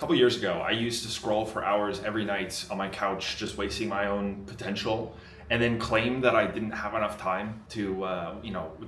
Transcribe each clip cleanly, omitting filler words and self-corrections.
couple years ago, I used to scroll for hours every night on my couch, just wasting my own potential, and then claim that I didn't have enough time to,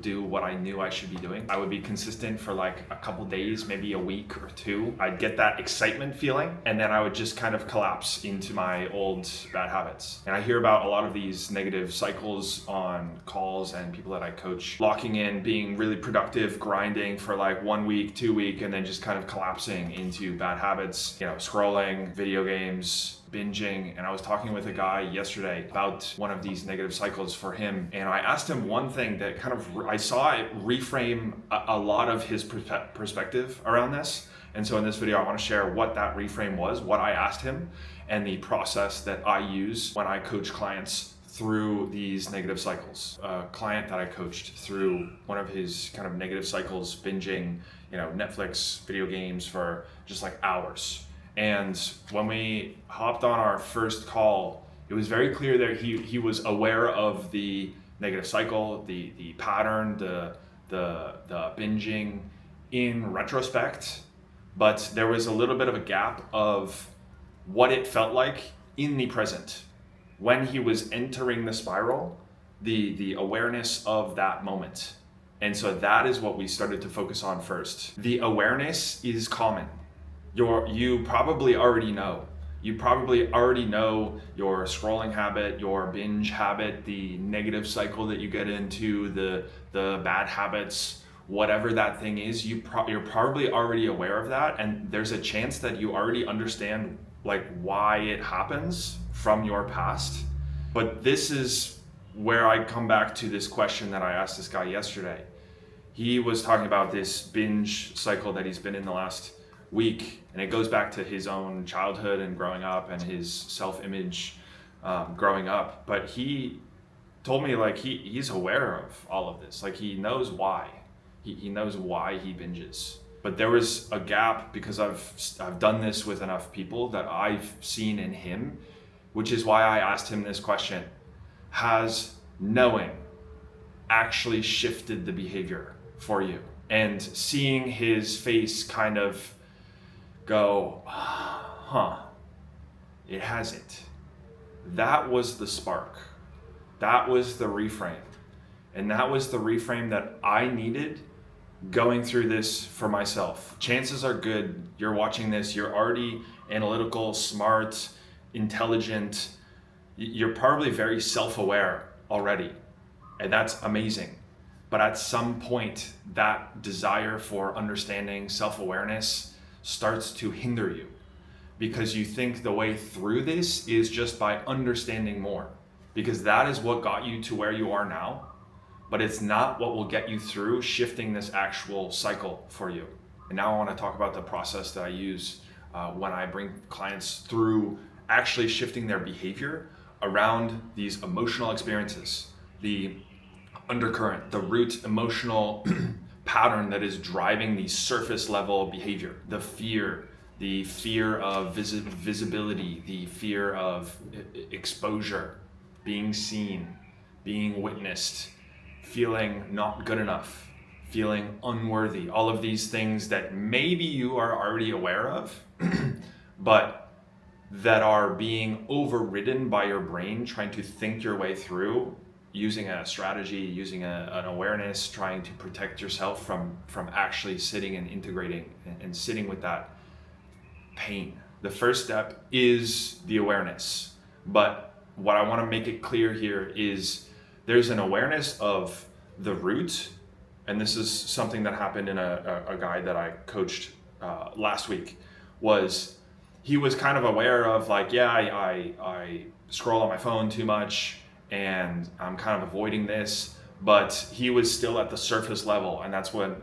do what I knew I should be doing. I would be consistent for like a couple days, maybe a week or two. I'd get that excitement feeling, and then I would just kind of collapse into my old bad habits. And I hear about a lot of these negative cycles on calls and people that I coach, locking in, being really productive, grinding for like 1 week, 2 weeks, and then just kind of collapsing into bad habits, scrolling, video games, binging. And I was talking with a guy yesterday about one of these negative cycles for him, and I asked him one thing that kind of, I saw it reframe a lot of his perspective around this. And so in this video, I want to share what that reframe was, what I asked him, and the process that I use when I coach clients through these negative cycles. A client that I coached through one of his kind of negative cycles, binging, Netflix, video games for just like hours. And when we hopped on our first call, it was very clear that he was aware of the negative cycle, the pattern, the binging in retrospect, but there was a little bit of a gap of what it felt like in the present. When he was entering the spiral, the awareness of that moment. And so that is what we started to focus on first. The awareness is common. You probably already know. You probably already know your scrolling habit, your binge habit, the negative cycle that you get into, the bad habits, whatever that thing is. You're probably already aware of that, and there's a chance that you already understand like why it happens from your past. But this is where I come back to this question that I asked this guy yesterday. He was talking about this binge cycle that he's been in the last week, and it goes back to his own childhood and growing up and his self-image growing up. But he told me like he's aware of all of this, like he knows why. He knows why he binges. But there was a gap because I've done this with enough people that I've seen in him, which is why I asked him this question. Has knowing actually shifted the behavior for you? And seeing his face kind of go, it hasn't. That was the spark. That was the reframe. And that was the reframe that I needed going through this for myself. Chances are good you're watching this, you're already analytical, smart, intelligent. You're probably very self-aware already, and that's amazing. But at some point, that desire for understanding, self-awareness starts to hinder you because you think the way through this is just by understanding more, because that is what got you to where you are now, but it's not what will get you through shifting this actual cycle for you. And now I want to talk about the process that I use when I bring clients through actually shifting their behavior around these emotional experiences, the undercurrent, the root emotional pattern that is driving the surface level behavior, the fear of visibility, the fear of exposure, being seen, being witnessed, feeling not good enough, feeling unworthy, all of these things that maybe you are already aware of, but that are being overridden by your brain trying to think your way through, using a strategy, using an awareness, trying to protect yourself from actually sitting and integrating and sitting with that pain. The first step is the awareness. But what I want to make it clear here is there's an awareness of the root, and this is something that happened in a guy that I coached last week. He was kind of aware of like, yeah, I scroll on my phone too much, and I'm kind of avoiding this, but he was still at the surface level. And that's when,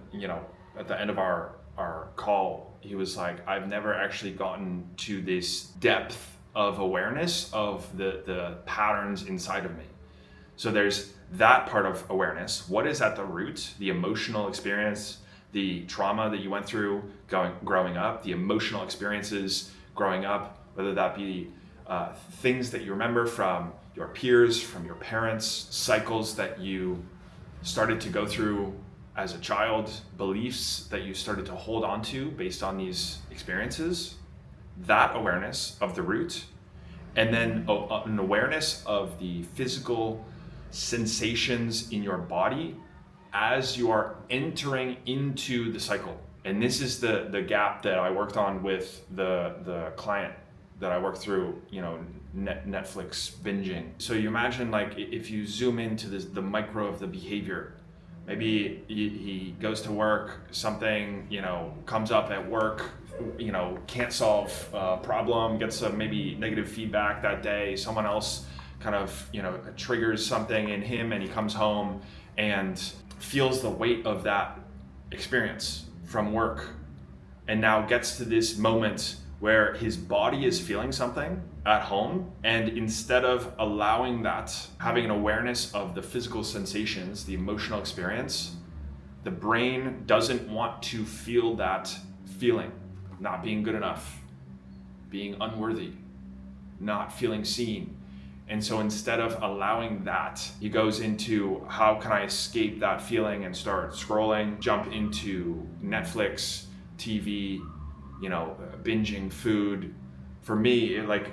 at the end of our call, he was like, I've never actually gotten to this depth of awareness of the patterns inside of me. So there's that part of awareness. What is at the root? The emotional experience, the trauma that you went through growing up, the emotional experiences growing up, whether that be things that you remember from your peers, from your parents, cycles that you started to go through as a child, beliefs that you started to hold on to based on these experiences. that awareness of the root, and then an awareness of the physical sensations in your body as you are entering into the cycle. And this is the gap that I worked on with the client that I worked through, Netflix binging. So you imagine, like, if you zoom into the micro of the behavior, maybe he goes to work, something, comes up at work, can't solve a problem, gets some maybe negative feedback that day, someone else kind of, triggers something in him, and he comes home and feels the weight of that experience from work, and now gets to this moment where his body is feeling something at home, and instead of allowing that, having an awareness of the physical sensations, the emotional experience, the brain doesn't want to feel that feeling, not being good enough, being unworthy, not feeling seen. And so instead of allowing that, he goes into, how can I escape that feeling, and start scrolling, jump into Netflix, TV, binging food. For me, like,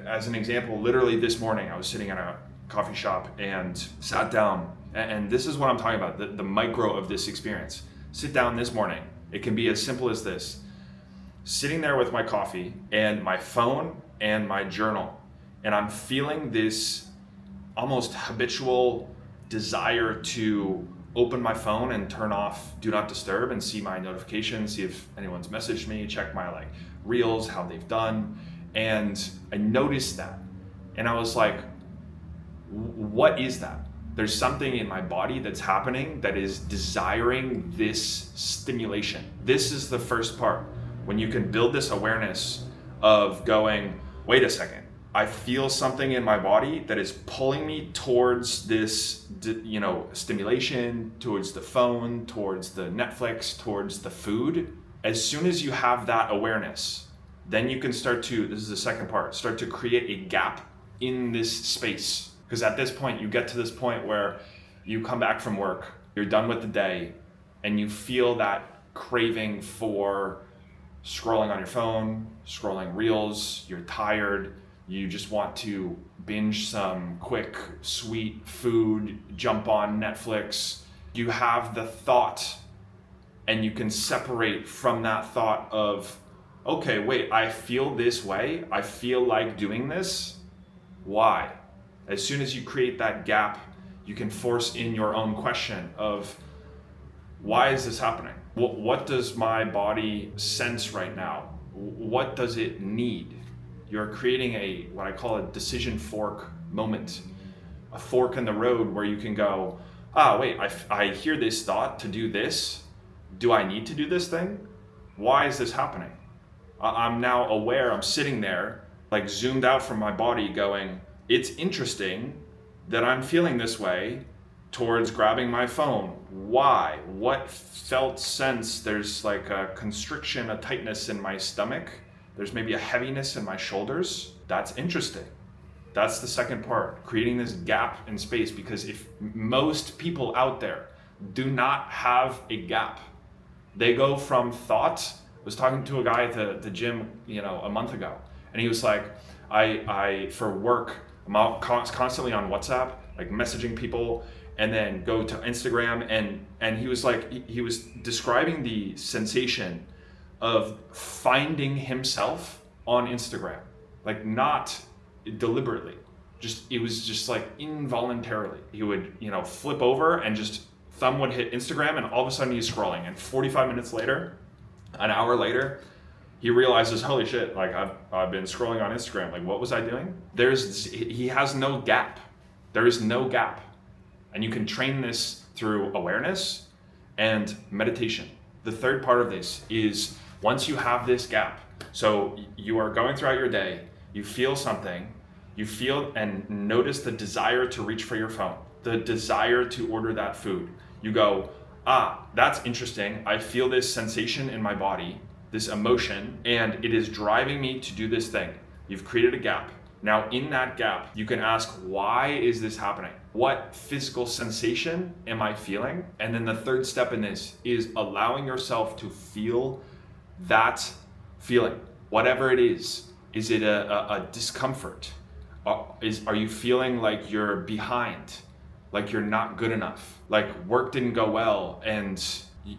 as an example, literally this morning, I was sitting in a coffee shop and sat down, and this is what I'm talking about, the micro of this experience. Sit down this morning. It can be as simple as this. Sitting there with my coffee and my phone and my journal, and I'm feeling this almost habitual desire to open my phone and turn off Do Not Disturb and see my notifications, see if anyone's messaged me, check my reels, how they've done. And I noticed that. And I was like, what is that? There's something in my body that's happening that is desiring this stimulation. This is the first part. When you can build this awareness of going, wait a second, I feel something in my body that is pulling me towards this, stimulation, towards the phone, towards the Netflix, towards the food. As soon as you have that awareness, then you can start to, this is the second part, start to create a gap in this space. Because at this point, you get to this point where you come back from work, you're done with the day, and you feel that craving for scrolling on your phone, scrolling reels, you're tired, you just want to binge some quick, sweet food, jump on Netflix. You have the thought, and you can separate from that thought of, okay, wait, I feel this way. I feel like doing this. Why? As soon as you create that gap, you can force in your own question of, why is this happening? What does my body sense right now? What does it need? You're creating what I call a decision fork moment, a fork in the road where you can go, wait, I hear this thought to do this. Do I need to do this thing? Why is this happening? I'm now aware, I'm sitting there, zoomed out from my body going, it's interesting that I'm feeling this way towards grabbing my phone. Why? What felt sense? There's a constriction, a tightness in my stomach. There's maybe a heaviness in my shoulders. That's interesting. That's the second part, creating this gap in space, because if most people out there do not have a gap, they go from thought. I was talking to a guy at the gym, a month ago, and he was like, I for work, I'm out constantly on WhatsApp, messaging people, and then go to Instagram, and he was he was describing the sensation of finding himself on Instagram, not deliberately, it was just involuntarily. He would, flip over and just thumb would hit Instagram, and all of a sudden he's scrolling, and 45 minutes later, an hour later, he realizes, holy shit, I've been scrolling on Instagram, what was I doing? He has no gap. There is no gap. And you can train this through awareness and meditation. The third part of this is, once you have this gap, so you are going throughout your day, you feel something, you feel and notice the desire to reach for your phone, the desire to order that food. You go, that's interesting. I feel this sensation in my body, this emotion, and it is driving me to do this thing. You've created a gap. Now in that gap, you can ask, why is this happening? What physical sensation am I feeling? And then the third step in this is allowing yourself to feel that feeling. Whatever it is it a discomfort? Are you feeling like you're behind, like you're not good enough, like work didn't go well, and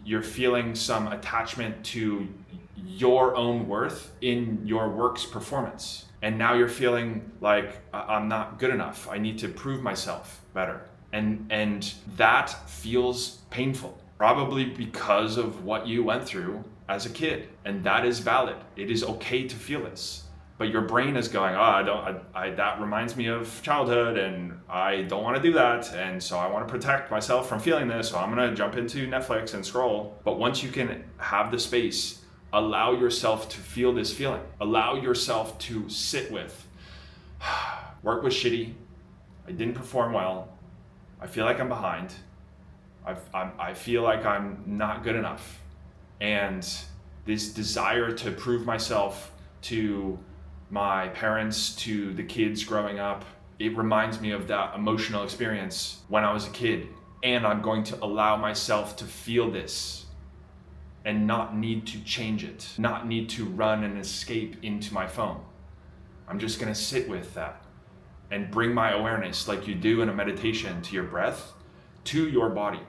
you're feeling some attachment to your own worth in your work's performance? And now you're feeling like I'm not good enough. I need to prove myself better. And that feels painful, probably because of what you went through as a kid. And that is valid. It is okay to feel this. But your brain is going, that reminds me of childhood and I don't want to do that. And so I want to protect myself from feeling this. So I'm going to jump into Netflix and scroll. But once you can have the space, allow yourself to feel this feeling. Allow yourself to sit with, work was shitty. I didn't perform well. I feel like I'm behind. I feel like I'm not good enough. And this desire to prove myself to my parents, to the kids growing up, it reminds me of that emotional experience when I was a kid. And I'm going to allow myself to feel this and not need to change it, not need to run and escape into my phone. I'm just gonna sit with that and bring my awareness, like you do in a meditation, to your breath, to your body,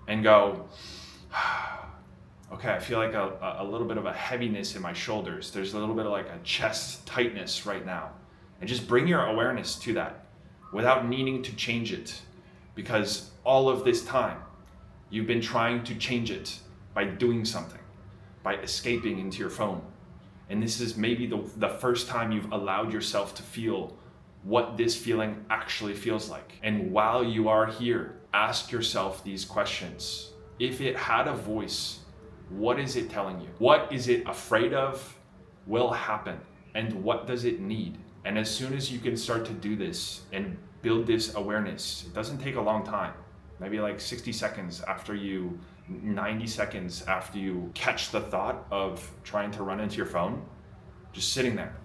and go, okay, I feel like a little bit of a heaviness in my shoulders. There's a little bit of like a chest tightness right now. And just bring your awareness to that without needing to change it. Because all of this time, you've been trying to change it by doing something, by escaping into your phone. And this is maybe the first time you've allowed yourself to feel what this feeling actually feels like. And while you are here, ask yourself these questions. If it had a voice, what is it telling you? What is it afraid of will happen? And what does it need? And as soon as you can start to do this and build this awareness, it doesn't take a long time. Maybe like 60 seconds after 90 seconds after you catch the thought of trying to run into your phone, just sitting there,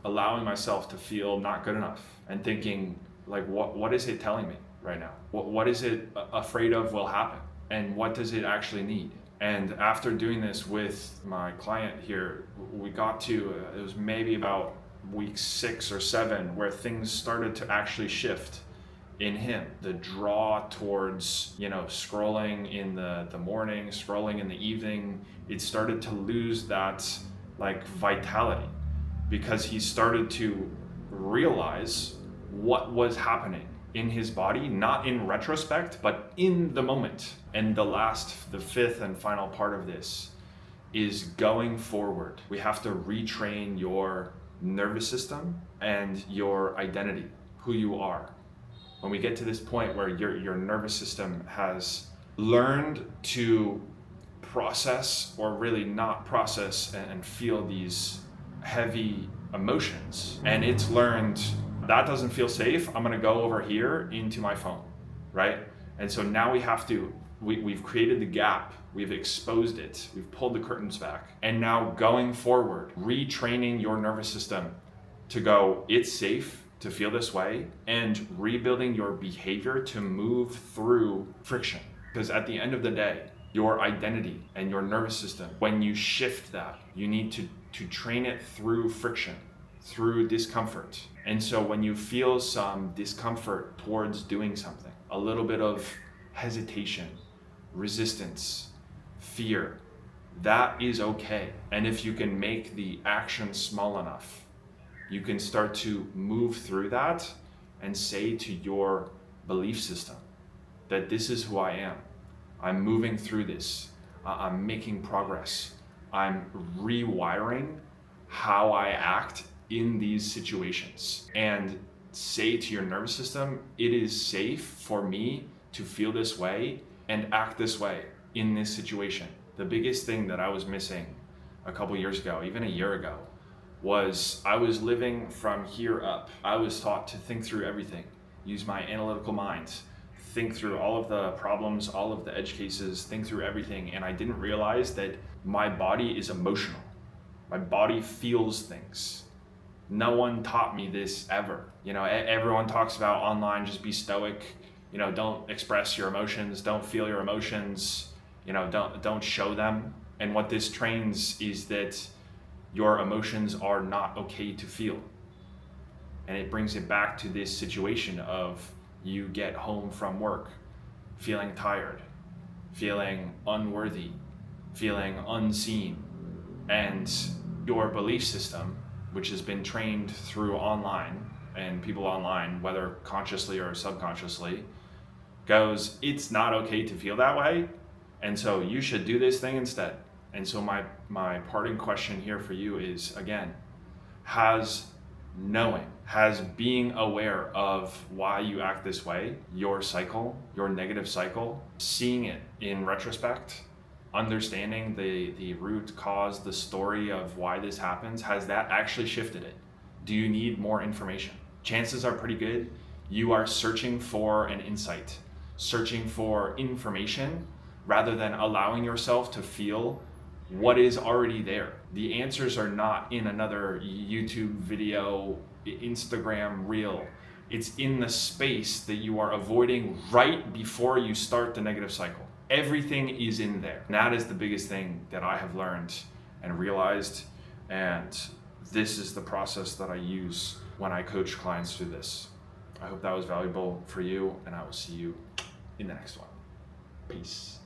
allowing myself to feel not good enough and thinking like, what is it telling me right now? What is it afraid of will happen? And what does it actually need? And after doing this with my client here, we got to, it was maybe about week 6 or 7 where things started to actually shift in him. The draw towards, scrolling in the morning, scrolling in the evening, it started to lose that like vitality, because he started to realize what was happening in his body, not in retrospect, but in the moment. And the fifth and final part of this is going forward. We have to retrain your nervous system and your identity, who you are. When we get to this point where your nervous system has learned to process, or really not process and feel these heavy emotions, and it's learned that doesn't feel safe, I'm gonna go over here into my phone, right? And so now we've created the gap, we've exposed it, we've pulled the curtains back, and now going forward, retraining your nervous system to go, it's safe to feel this way, and rebuilding your behavior to move through friction. Because at the end of the day, your identity and your nervous system, when you shift that, you need to train it through friction, through discomfort. And so when you feel some discomfort towards doing something, a little bit of hesitation, resistance, fear, that is okay. And if you can make the action small enough, you can start to move through that and say to your belief system that this is who I am. I'm moving through this. I'm making progress. I'm rewiring how I act in these situations. And say to your nervous system, it is safe for me to feel this way and act this way in this situation. The biggest thing that I was missing a couple years ago, even a year ago, was I was living from here up. I was taught to think through everything, use my analytical mind, think through all of the problems, all of the edge cases, think through everything. And I didn't realize that my body is emotional. My body feels things. No one taught me this ever. Everyone talks about online, just be stoic, don't express your emotions, don't feel your emotions, don't show them. And what this trains is that your emotions are not okay to feel. And it brings it back to this situation of you get home from work feeling tired, feeling unworthy, feeling unseen, and your belief system, which has been trained through online and people online, whether consciously or subconsciously, goes, it's not okay to feel that way, and so you should do this thing instead. And so my parting question here for you is, again, has being aware of why you act this way, your cycle, your negative cycle, seeing it in retrospect, understanding the root cause, the story of why this happens, has that actually shifted it? Do you need more information? Chances are pretty good you are searching for an insight, searching for information, rather than allowing yourself to feel what is already there. The answers are not in another YouTube video, Instagram reel. It's in the space that you are avoiding right before you start the negative cycle. Everything is in there. And that is the biggest thing that I have learned and realized. And this is the process that I use when I coach clients through this. I hope that was valuable for you, and I will see you in the next one. Peace.